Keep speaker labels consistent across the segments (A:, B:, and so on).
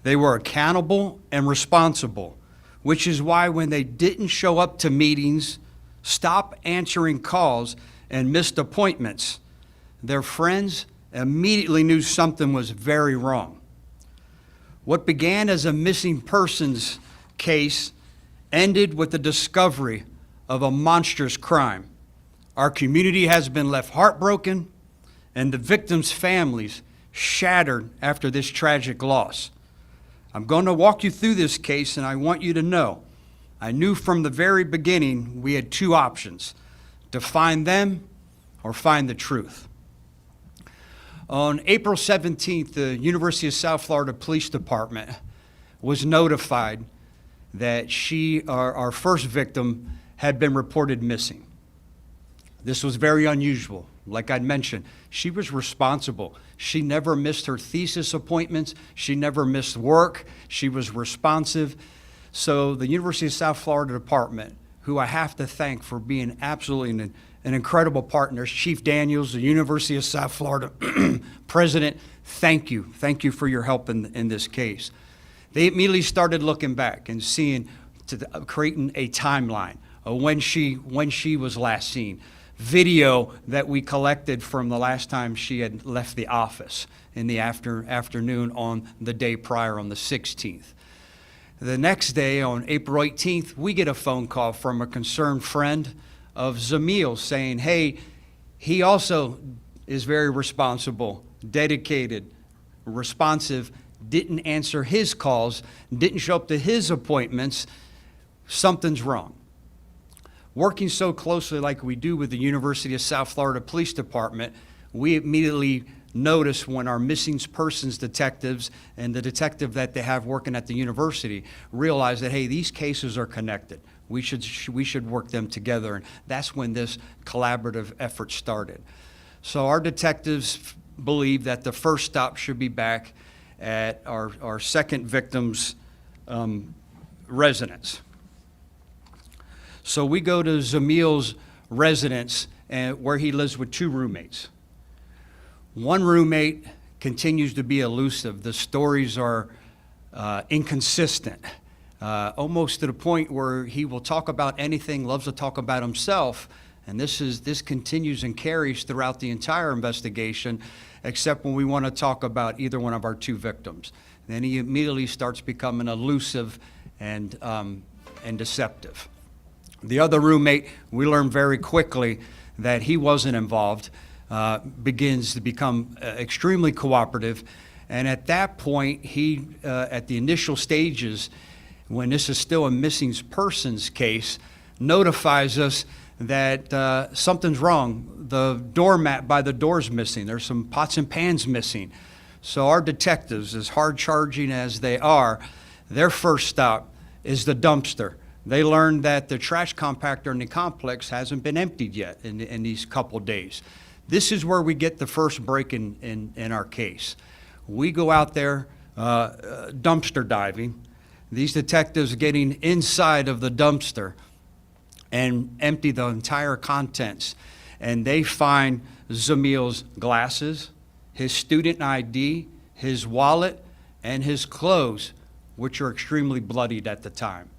A: They were accountable and responsible, which is why when they didn't show up to meetings, stop answering calls, and missed appointments, their friends immediately knew something was very wrong. What began as a missing persons case ended with the discovery of a monstrous crime. Our community has been left heartbroken, and the victims' families shattered after this tragic loss. I'm going to walk you through this case, and I want you to know, I knew from the very beginning we had two options: to find them or find the truth. On April 17th, the University of South Florida Police Department was notified that our first victim, had been reported missing. This was very unusual. Like I'd mentioned, she was responsible. She never missed her thesis appointments. She never missed work. She was responsive. So the University of South Florida Department, who I have to thank for being absolutely an incredible partner, Chief Daniels, the University of South Florida President, thank you. Thank you for your help in this case. They immediately started looking back and creating a timeline of when she was last seen. Video that we collected from the last time she had left the office in the afternoon on the day prior, on the 16th. The next day, on April 18th, we get a phone call from a concerned friend of Zamil saying, hey, he also is very responsible, dedicated, responsive, didn't answer his calls, didn't show up to his appointments. Something's wrong. Working so closely like we do with the University of South Florida Police Department, we immediately notice when our missing persons detectives and the detective that they have working at the university realize that, hey, these cases are connected. We should work them together, and that's when this collaborative effort started. So our detectives believe that the first stop should be back at our second victim's residence. So we go to Zamil's residence, where he lives with two roommates. One roommate continues to be elusive. The stories are inconsistent, almost to the point where he will talk about anything, loves to talk about himself, and this continues and carries throughout the entire investigation, except when we want to talk about either one of our two victims. Then he immediately starts becoming elusive and deceptive. The other roommate, we learn very quickly that he wasn't involved, begins to become extremely cooperative. And at that point, he, at the initial stages, when this is still a missing persons case, notifies us that something's wrong. The doormat by the door's missing. There's some pots and pans missing. So our detectives, as hard charging as they are, their first stop is the dumpster. They learned that the trash compactor in the complex hasn't been emptied yet in these couple days. This is where we get the first break in our case. We go out there dumpster diving. These detectives getting inside of the dumpster and empty the entire contents. And they find Zamil's glasses, his student ID, his wallet, and his clothes, which are extremely bloodied at the time.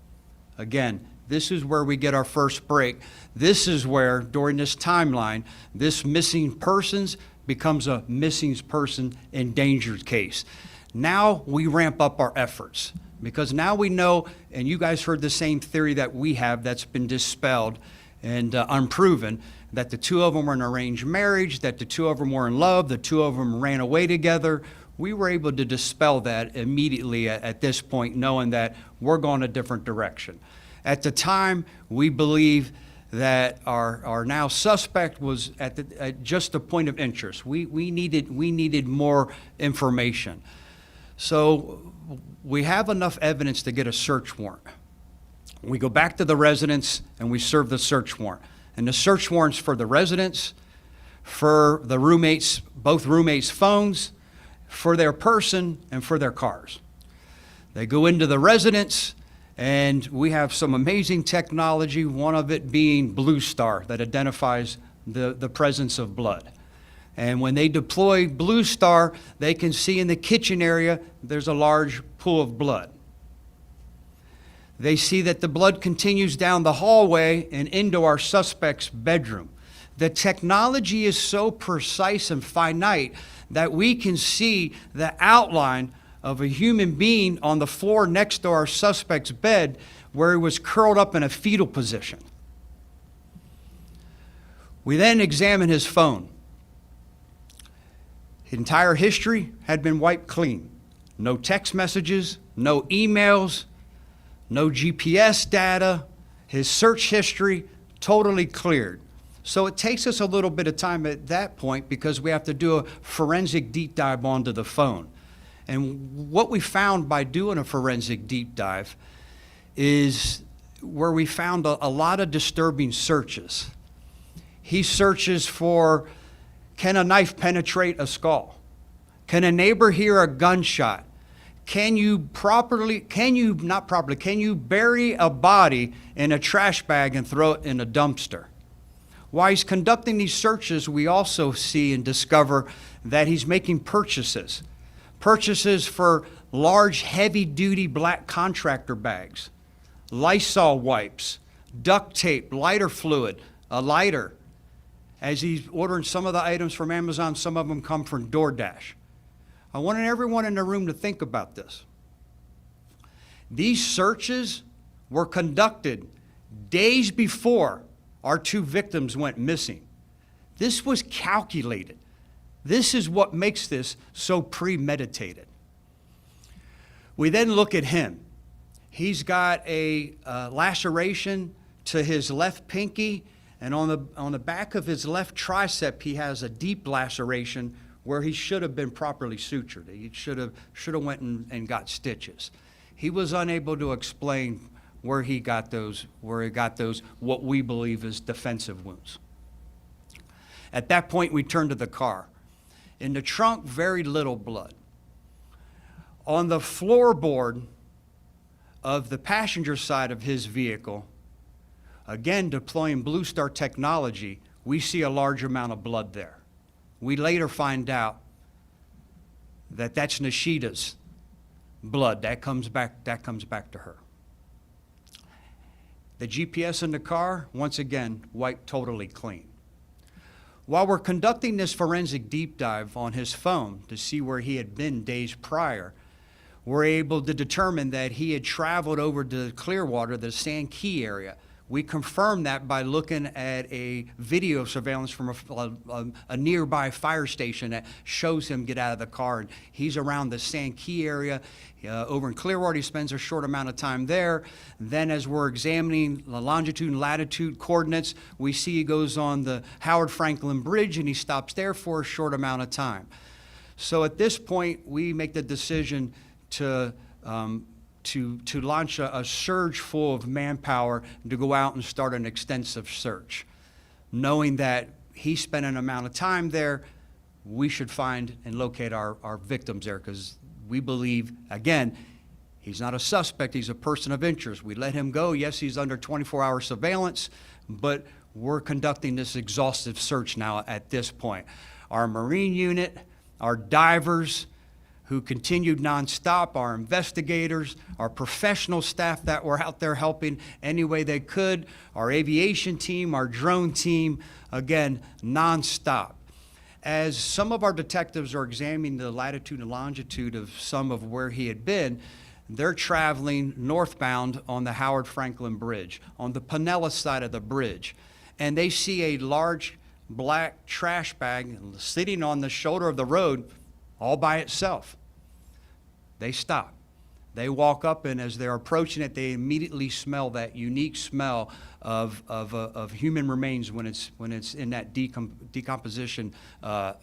A: Again, this is where we get our first break. This is where, during this timeline, this missing persons becomes a missing person endangered case. Now we ramp up our efforts, because now we know, and you guys heard the same theory that we have that's been dispelled and unproven, that the two of them were in arranged marriage, that the two of them were in love, the two of them ran away together. We were able to dispel that immediately at this point, knowing that we're going a different direction. At the time, we believe that our now suspect was at just a point of interest. We needed more information. So we have enough evidence to get a search warrant. We go back to the residence and we serve the search warrant. And the search warrant's for the residence, for the roommates, both roommates' phones, for their person, and for their cars. They go into the residence, and we have some amazing technology, one of it being Blue Star, that identifies the presence of blood. And when they deploy Blue Star, they can see in the kitchen area there's a large pool of blood. They see that the blood continues down the hallway and into our suspect's bedroom. The technology is so precise and finite that we can see the outline of a human being on the floor next to our suspect's bed where he was curled up in a fetal position. We then examine his phone. His entire history had been wiped clean. No text messages, no emails, no GPS data. His search history totally cleared. So it takes us a little bit of time at that point because we have to do a forensic deep dive onto the phone. And what we found by doing a forensic deep dive is where we found a lot of disturbing searches. He searches for, can a knife penetrate a skull? Can a neighbor hear a gunshot? Can you bury a body in a trash bag and throw it in a dumpster? While he's conducting these searches, we also see and discover that he's making purchases. Purchases for large, heavy-duty black contractor bags, Lysol wipes, duct tape, lighter fluid, a lighter. As he's ordering some of the items from Amazon, some of them come from DoorDash. I wanted everyone in the room to think about this. These searches were conducted days before our two victims went missing. This was calculated. This is what makes this so premeditated. We then look at him. He's got a laceration to his left pinky, and on the back of his left tricep, he has a deep laceration where he should have been properly sutured. He should have went and got stitches. He was unable to explain where he got those, what we believe is defensive wounds. At that point, we turn to the car. In the trunk, very little blood. On the floorboard of the passenger side of his vehicle, again deploying Blue Star technology, we see a large amount of blood there. We later find out that that's Nahida's blood. That comes back to her. The GPS in the car, once again, wiped totally clean. While we're conducting this forensic deep dive on his phone to see where he had been days prior, we're able to determine that he had traveled over to Clearwater, the Sand Key area. We confirmed that by looking at a video surveillance from a nearby fire station that shows him get out of the car. And he's around the Sand Key area. Over in Clearwater, he spends a short amount of time there. Then as we're examining the longitude and latitude coordinates, we see he goes on the Howard Frankland Bridge and he stops there for a short amount of time. So at this point, we make the decision to launch a surge full of manpower to go out and start an extensive search. Knowing that he spent an amount of time there, we should find and locate our victims there because we believe, again, he's not a suspect, he's a person of interest. We let him go. Yes, he's under 24-hour surveillance, but we're conducting this exhaustive search now at this point. Our Marine unit, our divers, who continued nonstop, our investigators, our professional staff that were out there helping any way they could, our aviation team, our drone team, again, nonstop. As some of our detectives are examining the latitude and longitude of some of where he had been, they're traveling northbound on the Howard Frankland Bridge, on the Pinellas side of the bridge, and they see a large black trash bag sitting on the shoulder of the road all by itself. They stop. They walk up, and as they're approaching it, they immediately smell that unique smell of human remains when it's in that decomposition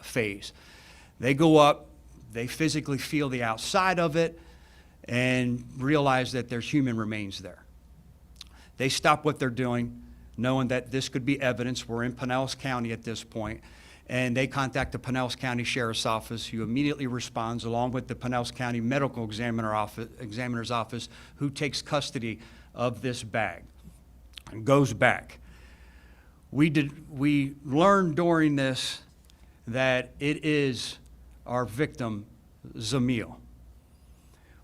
A: phase. They go up, they physically feel the outside of it, and realize that there's human remains there. They stop what they're doing, knowing that this could be evidence. We're in Pinellas County at this point. And they contact the Pinellas County Sheriff's Office, who immediately responds, along with the Pinellas County Medical Examiner's Office, who takes custody of this bag and goes back. We learned during this that it is our victim, Zamil.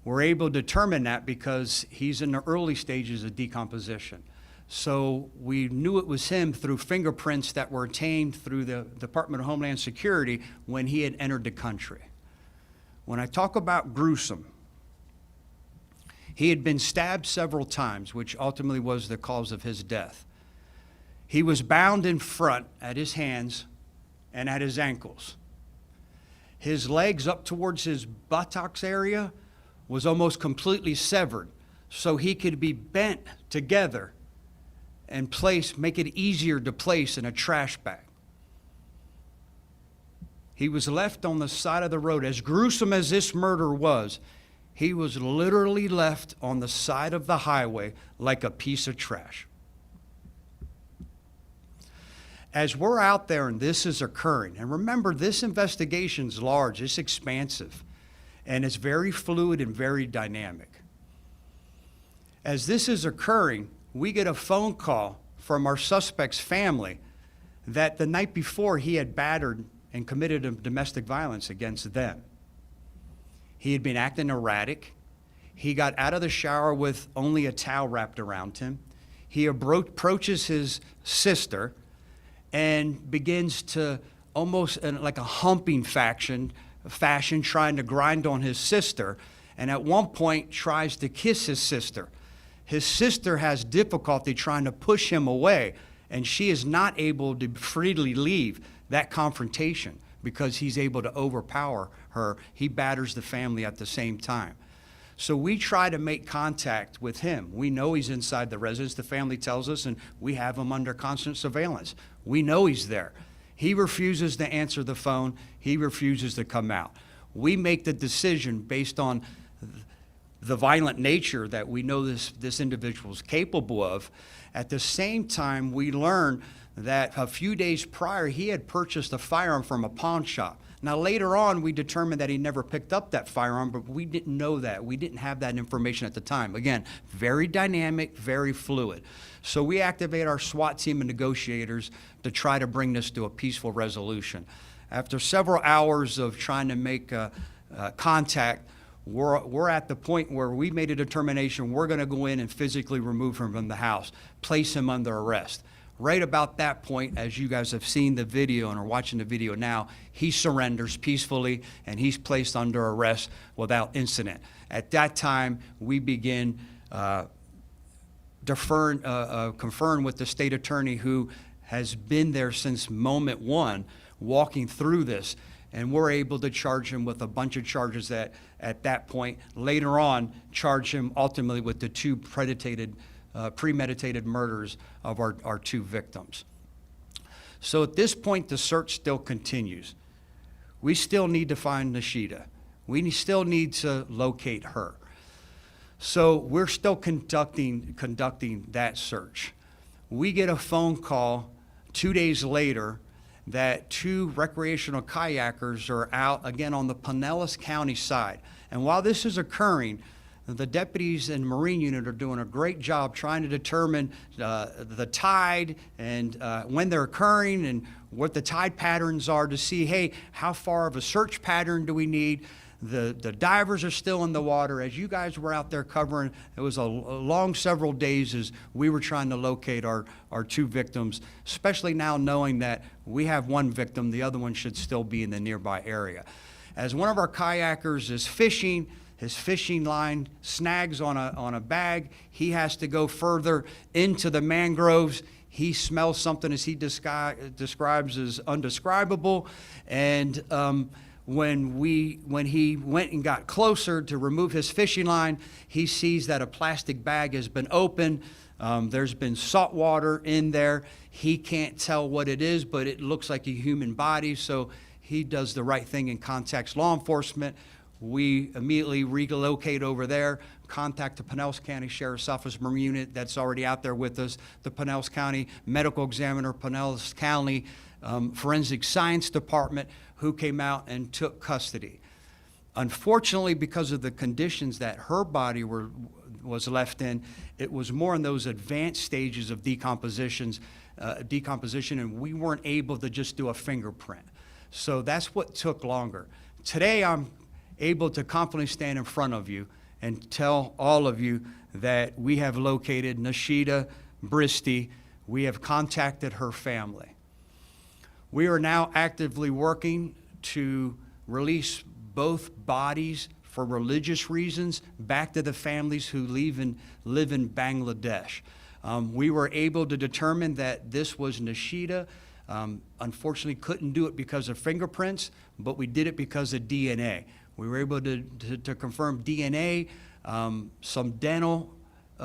A: We're able to determine that because he's in the early stages of decomposition. So we knew it was him through fingerprints that were obtained through the Department of Homeland Security when he had entered the country. When I talk about gruesome, he had been stabbed several times, which ultimately was the cause of his death. He was bound in front at his hands and at his ankles. His legs up towards his buttocks area was almost completely severed, so he could be bent together and make it easier to place in a trash bag. He was left on the side of the road. As gruesome as this murder was, he was literally left on the side of the highway like a piece of trash. As we're out there and this is occurring, and remember, this investigation's large, it's expansive, and it's very fluid and very dynamic. As this is occurring, we get a phone call from our suspect's family that the night before he had battered and committed domestic violence against them. He had been acting erratic. He got out of the shower with only a towel wrapped around him. He approaches his sister and begins to almost in like a humping fashion trying to grind on his sister, and at one point tries to kiss his sister. His sister has difficulty trying to push him away, and she is not able to freely leave that confrontation because he's able to overpower her. He batters the family at the same time. So we try to make contact with him. We know he's inside the residence, the family tells us, and we have him under constant surveillance. We know he's there. He refuses to answer the phone. He refuses to come out. We make the decision based on the violent nature that we know this individual is capable of. At the same time, we learn that a few days prior, he had purchased a firearm from a pawn shop. Now, later on, we determined that he never picked up that firearm, but we didn't know that. We didn't have that information at the time. Again, very dynamic, very fluid. So we activate our SWAT team and negotiators to try to bring this to a peaceful resolution. After several hours of trying to make contact, we're at the point where we made a determination we're going to go in and physically remove him from the house, place him under arrest. Right about that point, as you guys have seen the video and are watching the video now, he surrenders peacefully and he's placed under arrest without incident. At that time, we begin conferring with the state attorney who has been there since moment one, walking through this, and we're able to charge him with a bunch of charges that at that point, later on, charge him ultimately with the two premeditated murders of our two victims. So at this point, the search still continues. We still need to find Nahida. We still need to locate her. So we're still conducting that search. We get a phone call 2 days later that two recreational kayakers are out again on the Pinellas County side. And while this is occurring, the deputies and Marine unit are doing a great job trying to determine the tide and when they're occurring and what the tide patterns are to see, hey, how far of a search pattern do we need? The divers are still in the water. As you guys were out there covering, it was a long several days as we were trying to locate our two victims, especially now knowing that we have one victim, the other one should still be in the nearby area. As one of our kayakers is fishing, his fishing line snags on a bag. He has to go further into the mangroves. He smells something as he describes as undescribable. And when he went and got closer to remove his fishing line, he sees that a plastic bag has been opened. There's been salt water in there. He can't tell what it is, but it looks like a human body. So he does the right thing and contacts law enforcement. We immediately relocate over there, contact the Pinellas County Sheriff's Office Marine Unit that's already out there with us, the Pinellas County Medical Examiner, Pinellas County Forensic Science Department, who came out and took custody. Unfortunately, because of the conditions that her body was left in, it was more in those advanced stages of decomposition, and we weren't able to just do a fingerprint. So that's what took longer. Today, I'm able to confidently stand in front of you and tell all of you that we have located Nahida Bristy. We have contacted her family. We are now actively working to release both bodies for religious reasons back to the families who live in Bangladesh. We were able to determine that this was Nahida. Unfortunately, couldn't do it because of fingerprints, but we did it because of DNA. We were able to confirm DNA, some dental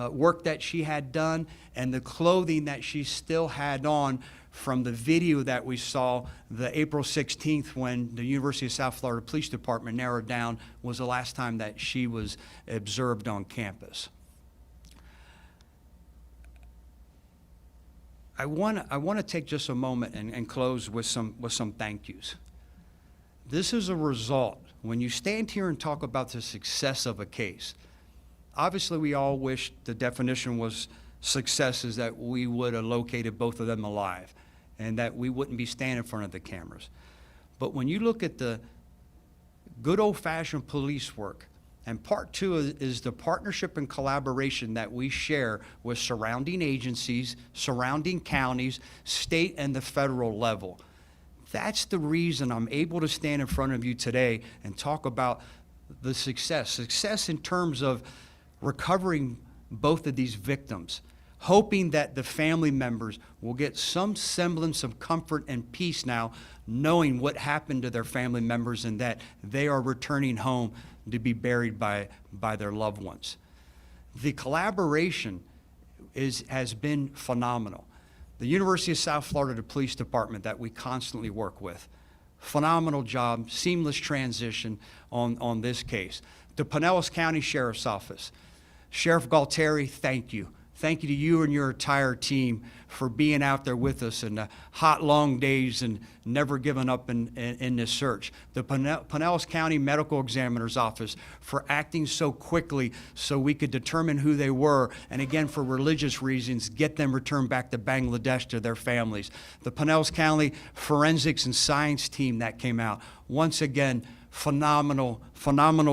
A: work that she had done, and the clothing that she still had on from the video that we saw, the April 16th, when the University of South Florida Police Department narrowed down, was the last time that she was observed on campus. I want to take just a moment and close with some thank yous. This is a result. When you stand here and talk about the success of a case, obviously we all wish the definition was success is that we would have located both of them alive and that we wouldn't be standing in front of the cameras. But when you look at the good old-fashioned police work, and part two is the partnership and collaboration that we share with surrounding agencies, surrounding counties, state and the federal level. That's the reason I'm able to stand in front of you today and talk about the success in terms of recovering both of these victims, hoping that the family members will get some semblance of comfort and peace now, knowing what happened to their family members and that they are returning home to be buried by their loved ones. The collaboration has been phenomenal. The University of South Florida Police Department that we constantly work with, phenomenal job, seamless transition on this case. The Pinellas County Sheriff's Office, Sheriff Galtieri, thank you. Thank you to you and your entire team for being out there with us in the hot, long days and never giving up in this search. The Pinellas County Medical Examiner's Office for acting so quickly so we could determine who they were, and again, for religious reasons, get them returned back to Bangladesh to their families. The Pinellas County Forensics and Science team that came out, once again, phenomenal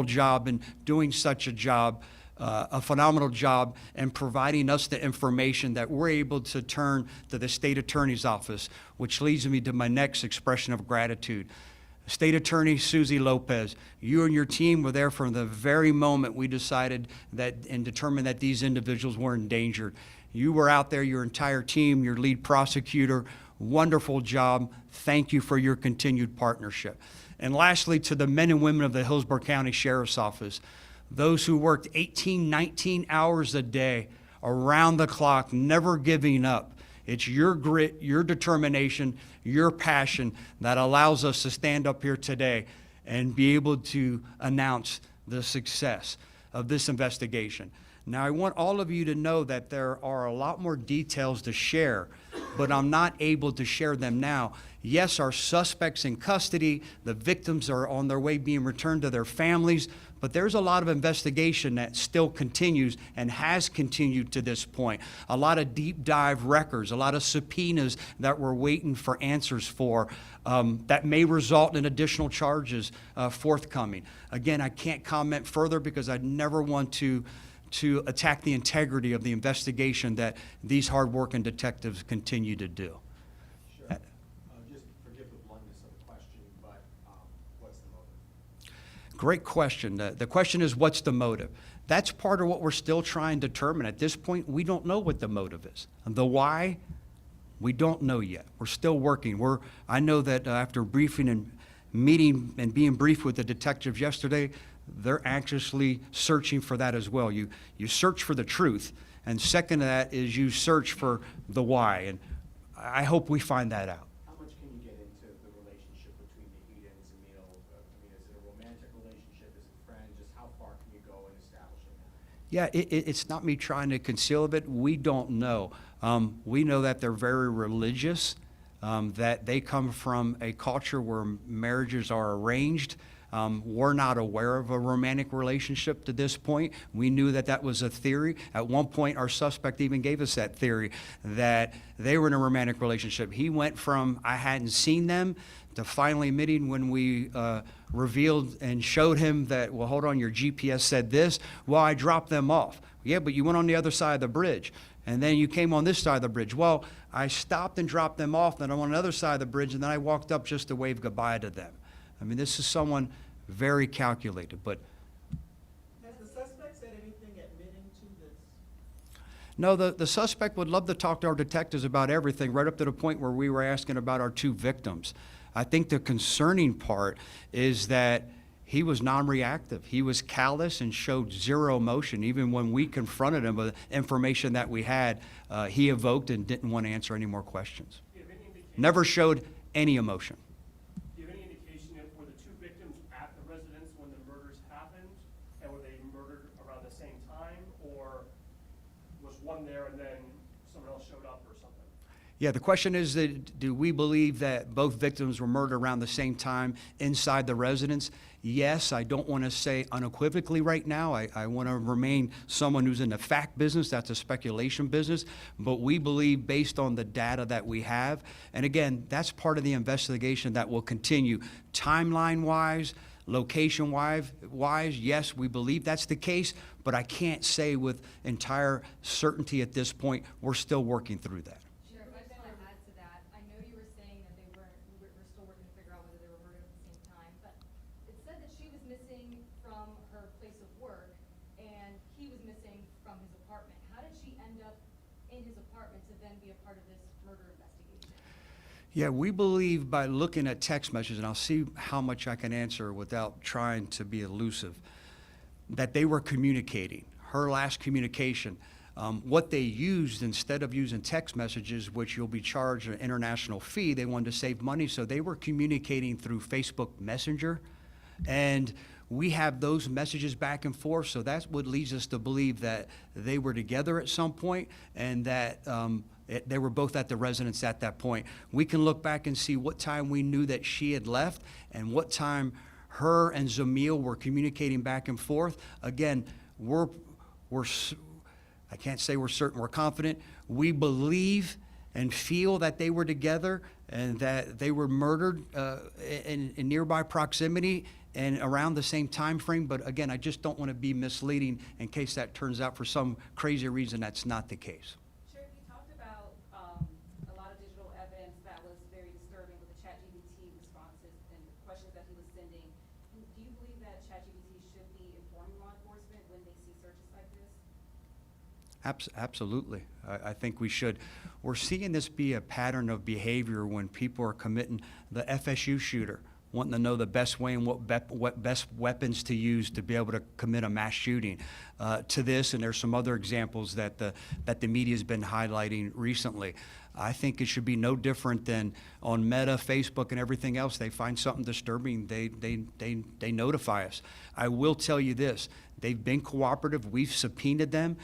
A: job in doing such a job. A phenomenal job in providing us the information that we're able to turn to the state attorney's office, which leads me to my next expression of gratitude. State Attorney Susie Lopez, you and your team were there from the very moment we decided that and determined that these individuals were endangered. You were out there, your entire team, your lead prosecutor, wonderful job. Thank you for your continued partnership. And lastly, to the men and women of the Hillsborough County Sheriff's Office, those who worked 18, 19 hours a day, around the clock, never giving up. It's your grit, your determination, your passion that allows us to stand up here today and be able to announce the success of this investigation. Now, I want all of you to know that there are a lot more details to share, but I'm not able to share them now. Yes, our suspects in custody, the victims are on their way being returned to their families, but there's a lot of investigation that still continues and has continued to this point. A lot of deep dive records, a lot of subpoenas that we're waiting for answers for that may result in additional charges forthcoming. Again, I can't comment further because I never want to attack the integrity of the investigation that these hard-working detectives continue to do.
B: Sure. Just forgive the bluntness of the question, but what's the motive?
A: Great question. The question is, what's the motive? That's part of what we're still trying to determine. At this point, we don't know what the motive is. The why, we don't know yet. We're still working. I know that after briefing and meeting and being briefed with the detectives yesterday, they're anxiously searching for that as well. You search for the truth, and second to that is you search for the why, and I hope we find that out.
B: How much can you get into the relationship between Nahida and Zamil? I mean, is it a romantic relationship? Is it friends? Just how far can you go in establishing that?
A: Yeah, it's not me trying to conceal it. We don't know. We know that they're very religious, that they come from a culture where marriages are arranged. We're not aware of a romantic relationship to this point. We knew that that was a theory. At one point, our suspect even gave us that theory that they were in a romantic relationship. He went from, I hadn't seen them, to finally admitting when we revealed and showed him that, well, hold on, your GPS said this. Well, I dropped them off. Yeah, but you went on the other side of the bridge. And then you came on this side of the bridge. Well, I stopped and dropped them off, then I'm on the other side of the bridge, and then I walked up just to wave goodbye to them. I mean, this is someone very calculated, but
C: Has the suspect said anything admitting to this?
A: no, the suspect would love to talk to our detectives about everything, right up to the point where we were asking about our two victims. I think the concerning part is that he was non-reactive. He was callous and showed zero emotion. Even when we confronted him with information that we had, he evoked and didn't want to answer any more questions.
D: Do you have any indication?
A: Never showed any emotion.
D: Do you have any indication if were the two victims at the residence when the murders happened, and were they murdered around the same time, or was one there and then someone else showed up or something?
A: Yeah, the question is that do we believe that both victims were murdered around the same time inside the residence? Yes, I don't want to say unequivocally right now. I want to remain someone who's in the fact business. That's a speculation business. But we believe based on the data that we have, and again, that's part of the investigation that will continue. Timeline-wise, location-wise, yes, we believe that's the case, but I can't say with entire certainty at this point. We're still working through that.
E: Sheriff, I just want to add to that. I know you were saying that we're still working to figure out whether they were murdered at the same time, but it said that she was missing from her place of work and he was missing from his apartment. How did she end up in his apartment to then be a part of this murder investigation?
A: Yeah, we believe by looking at text messages, and I'll see how much I can answer without trying to be elusive, that they were communicating. Her last communication, what they used instead of using text messages, which you'll be charged an international fee, they wanted to save money, so they were communicating through Facebook Messenger. And we have those messages back and forth, so that's what leads us to believe that they were together at some point and that they were both at the residence at that point. We can look back and see what time we knew that she had left and what time her and Zamil were communicating back and forth. Again, I can't say we're certain, we're confident. We believe and feel that they were together and that they were murdered in nearby proximity and around the same time frame. But again, I just don't want to be misleading in case that turns out for some crazy reason that's not the case.
F: Sheriff, you talked about a lot of digital evidence that was very disturbing with the ChatGPT responses and the questions that he was sending. Do you believe that ChatGPT should be informing law enforcement when they see searches like this?
A: Absolutely. I think we should. We're seeing this be a pattern of behavior when people are committing the FSU shooter, wanting to know the best way and what best weapons to use to be able to commit a mass shooting. To this, and there's some other examples that the media's been highlighting recently. I think it should be no different than on Meta, Facebook, and everything else. They find something disturbing, they notify us. I will tell you this: they've been cooperative. We've subpoenaed them.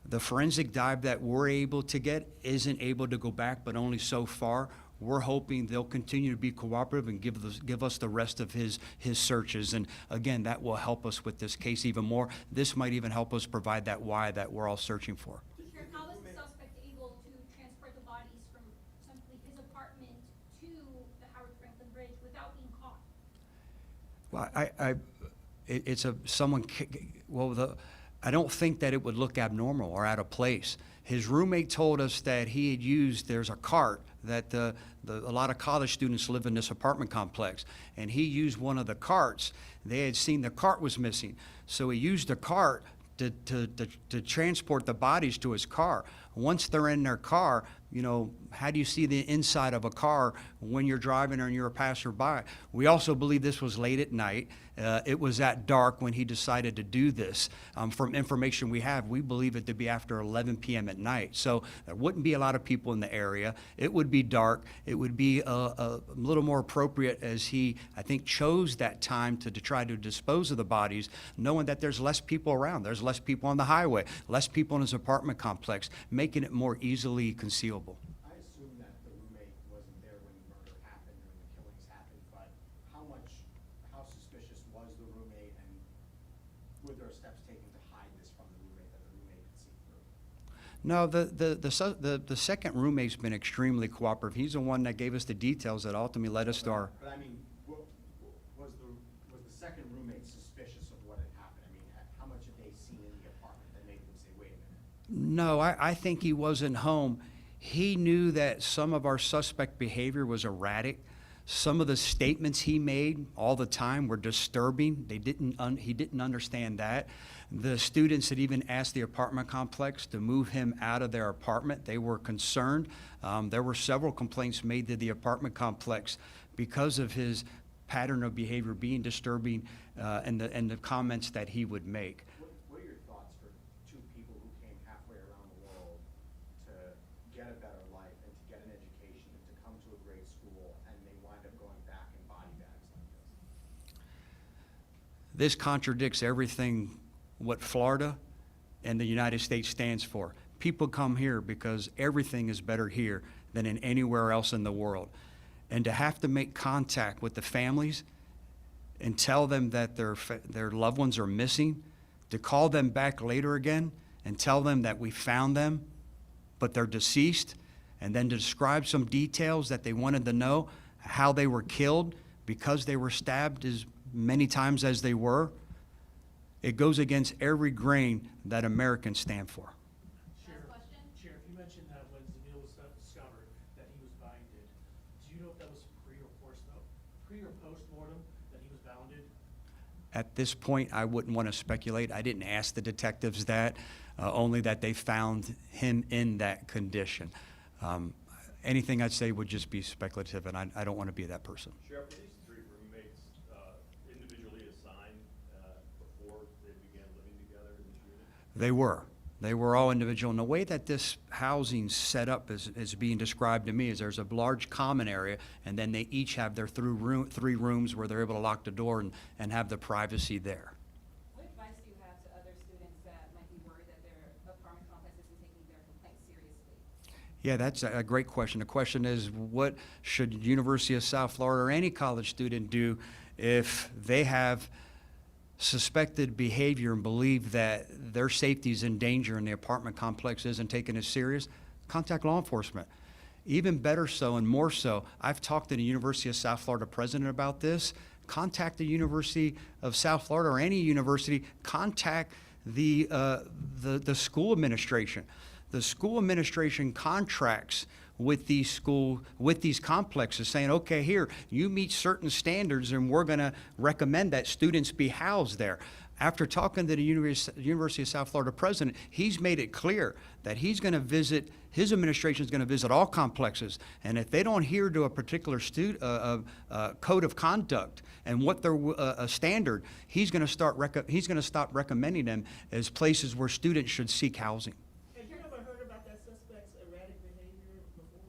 A: The forensic dive that we're able to get isn't able to go back, but only so far. We're hoping they'll continue to be cooperative and give us the rest of his searches. And again, that will help us with this case even more. This might even help us provide that why that we're all searching for.
G: Sheriff, how was the suspect able to transport the bodies from simply his apartment to the Howard Frankland Bridge without being caught?
A: Well, I don't think that it would look abnormal or out of place. His roommate told us that he had used, there's a cart that a lot of college students live in this apartment complex, and he used one of the carts. They had seen the cart was missing, so he used the cart to transport the bodies to his car. Once they're in their car, you know, how do you see the inside of a car when you're driving or you're a passerby? We also believe this was late at night. It was at dark when he decided to do this. From information we have, we believe it to be after 11 p.m. at night. So there wouldn't be a lot of people in the area. It would be dark. It would be a little more appropriate as he, I think, chose that time to try to dispose of the bodies, knowing that there's less people around. There's less people on the highway, less people in his apartment complex, making it more easily concealable.
B: I assume that the roommate wasn't there when the murder happened or when the killings happened, but how suspicious was steps taken to hide this from the roommate, that the roommate could see through?
A: No, the second roommate's been extremely cooperative. He's the one that gave us the details that ultimately led us to our.
B: But I mean, was the second roommate suspicious of what had happened? I mean, how much had they seen in the apartment that made them say, wait a minute?
A: No, I think he wasn't home. He knew that some of our suspect behavior was erratic. Some of the statements he made all the time were disturbing. He didn't understand that. The students had even asked the apartment complex to move him out of their apartment. They were concerned. There were several complaints made to the apartment complex because of his pattern of behavior being disturbing and the comments that he would make.
B: What are your thoughts for two people who came halfway around the world to get a better life and to get an education and to come to a great school, and they wind up going back in body bags like this?
A: This contradicts everything what Florida and the United States stands for. People come here because everything is better here than in anywhere else in the world. And to have to make contact with the families and tell them that their loved ones are missing, to call them back later again and tell them that we found them, but they're deceased, and then to describe some details that they wanted to know, how they were killed because they were stabbed as many times as they were, it goes against every grain that Americans stand for.
E: Last question?
H: Sheriff, you mentioned that when Zamil was discovered, that he was bounded. Do you know if that was pre or post-mortem, that he was bounded?
A: At this point, I wouldn't want to speculate. I didn't ask the detectives that, only that they found him in that condition. Anything I'd say would just be speculative, and I don't want to be that person.
I: Sheriff, were these three roommates individually assigned before they began living together in this unit?
A: They were. They were all individual. And the way that this housing's set up is being described to me is there's a large common area, and then they each have their three rooms where they're able to lock the door and have the privacy there.
F: What advice do you have to other students that might be worried that their apartment complex isn't taking their complaints seriously?
A: Yeah, that's a great question. The question is, what should University of South Florida or any college student do if they have suspected behavior and believe that their safety is in danger and the apartment complex isn't taken as serious? Contact law enforcement. Even better so and more so, I've talked to the University of South Florida president about this. Contact the University of South Florida or any university. Contact the school administration. The school administration contracts with these complexes saying, okay, here, you meet certain standards and we're going to recommend that students be housed there. After talking to the University of South Florida president, he's made it clear that he's going to visit, his administration is going to visit all complexes, and if they don't adhere to a particular code of conduct and what their standard, he's going to stop recommending them as places where students should seek housing.
C: Have you ever heard about that suspect's erratic behavior before?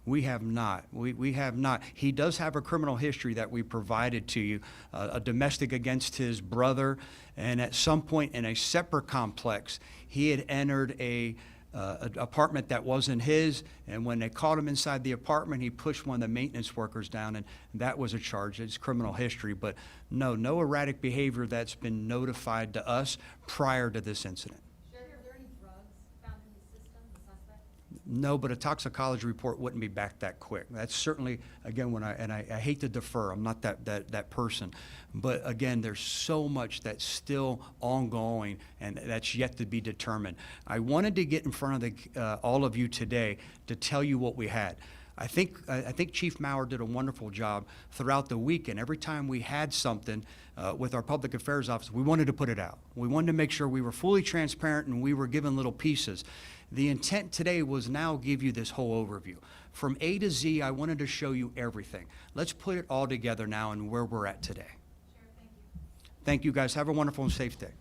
A: We have not. We have not. He does have a criminal history that we provided to you, a domestic against his brother, and at some point in a separate complex, he had entered an apartment that wasn't his, and when they caught him inside the apartment, he pushed one of the maintenance workers down, and that was a charge. It's criminal history, but no erratic behavior that's been notified to us prior to this incident.
E: Sheriff, are there any drugs found in the system, the suspect?
A: No, but a toxicology report wouldn't be back that quick. That's certainly, again, I hate to defer, I'm not that person. But again, there's so much that's still ongoing and that's yet to be determined. I wanted to get in front of all of you today to tell you what we had. I think Chief Maurer did a wonderful job throughout the week, and every time we had something with our public affairs office, we wanted to put it out. We wanted to make sure we were fully transparent and we were given little pieces. The intent today was now give you this whole overview. From A to Z, I wanted to show you everything. Let's put it all together now and where we're at today.
E: Sheriff, thank you.
A: Thank you guys. Have a wonderful and safe day.